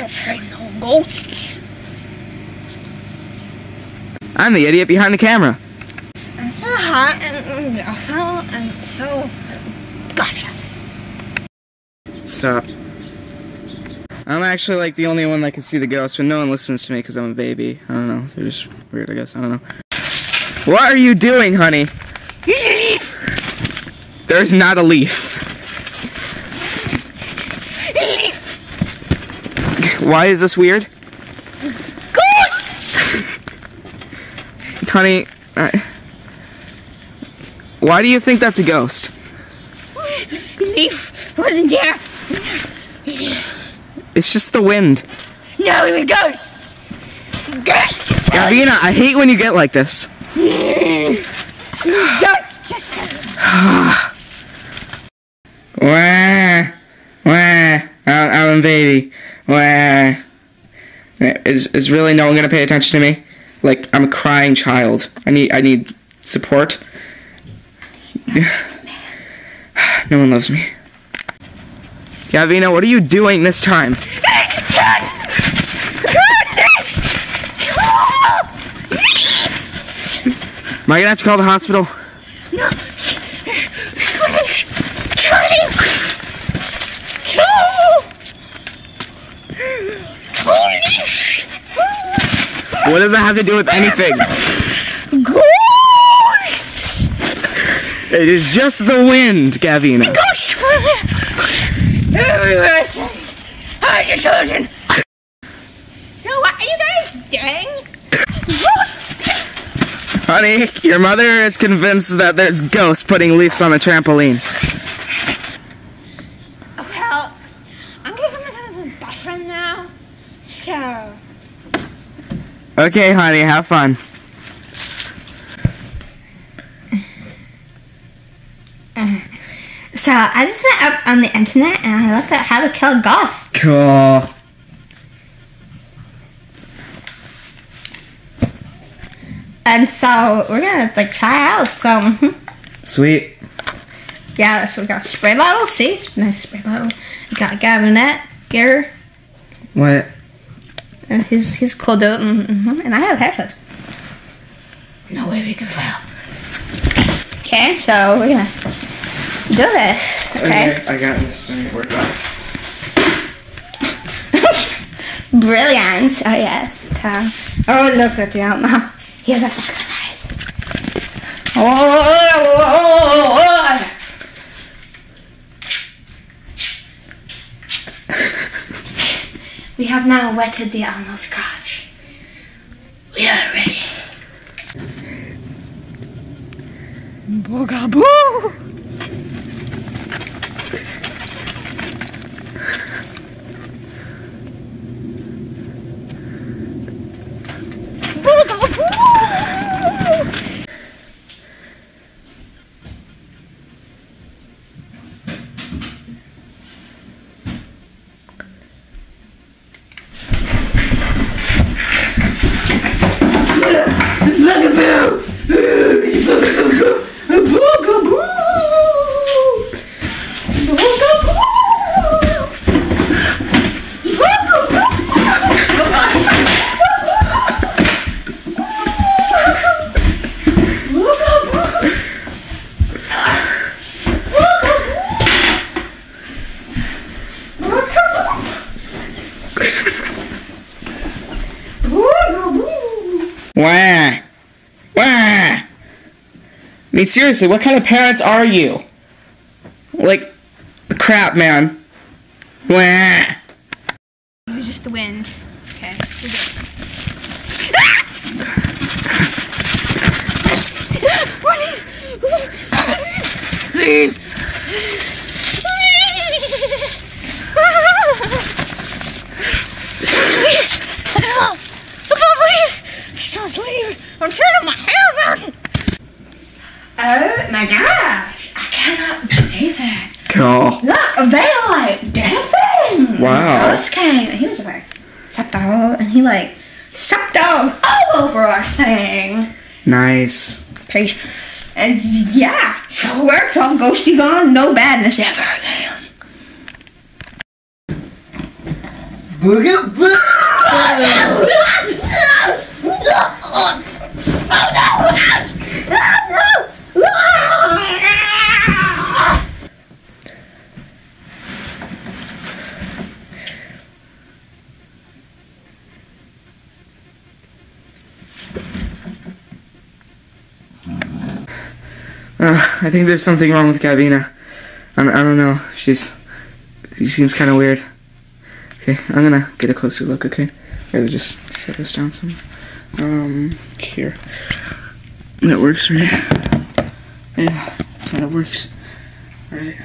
This ain't no ghosts. I'm the idiot behind the camera. I'm so hot and so... Gotcha. Stop. I'm actually like the only one that can see the ghost, but no one listens to me because I'm a baby. I don't know. They're just weird, I guess. I don't know. What are you doing, honey? Leaf. There's not a leaf. Leaf. Why is this weird? Ghosts. Honey, why do you think that's a ghost? Leaf wasn't there. It's just the wind. No, it was ghosts. Ghosts. Gavina, I hate when you get like this. Ghosts. Wah, wah, I'm a baby. Wah. Is really no one gonna pay attention to me? Like, I'm a crying child. I need support. No one loves me. Gavina, what are you doing this time? Am I gonna have to call the hospital? No. What does that have to do with anything? Ghosts! It is just the wind, Gavina. Ghosts! Everywhere! Hide your children! So what are you guys doing? Honey, your mother is convinced that there's ghosts putting leaves on the trampoline. Well, I'm gonna come to my boyfriend now. So... Okay, honey, have fun. So, I just went up on the internet and I looked at how to kill ghosts. Cool. And so, we're gonna, like, try out some... Sweet. Yeah, so we got spray bottles. See? Nice spray bottle. We got Gavinette here. What? And he's cool dude. And I have headphones. No way we can fail. Okay, so we're gonna do this. Okay. I got this. Let me work on it. Brilliant. Oh yes. So, oh look at the outlaw. Here's a sacrifice. Oh. We have now wetted the Arnold Scotch. We are ready. Boogaboo! Boogaboo! Wah! Wah! I mean, seriously, what kind of parents are you? Like, crap, man. Wah! It was just the wind. Okay, we're good. Please! Please! Look out, please! Someone's leaving! I'm turning my hair around! Oh my gosh! I cannot believe it! Cool. Look, they are like dancing! Wow. Ghost came and he was like, sucked out, and he like sucked out all over our thing. Nice. Peace. And yeah, so it worked. All ghosty gone, no badness ever again. Booga boo! I think there's something wrong with Gavina. I don't know. She seems kind of weird. Okay, I'm gonna get a closer look. Okay, gotta just set this down somewhere. Here. That works, right? Yeah, kind of works. All right.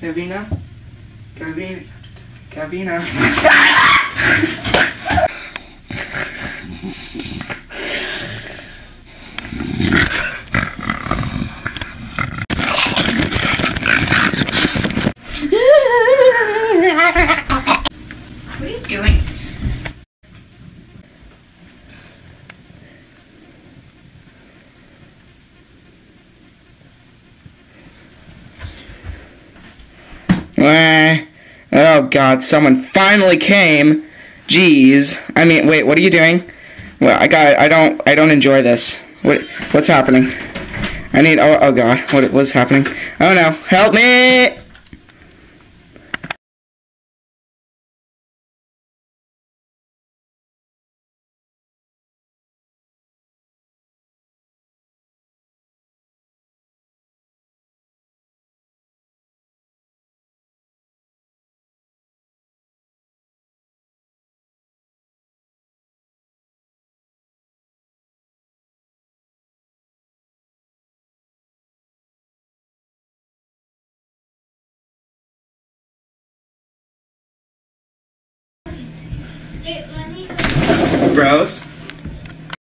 Gavina. What are you doing? Oh God! Someone finally came. Jeez. I mean, wait. What are you doing? Well, I don't enjoy this. What's happening? I need. Oh God. What's happening? Oh no! Help me! Hey, let me go. Bros.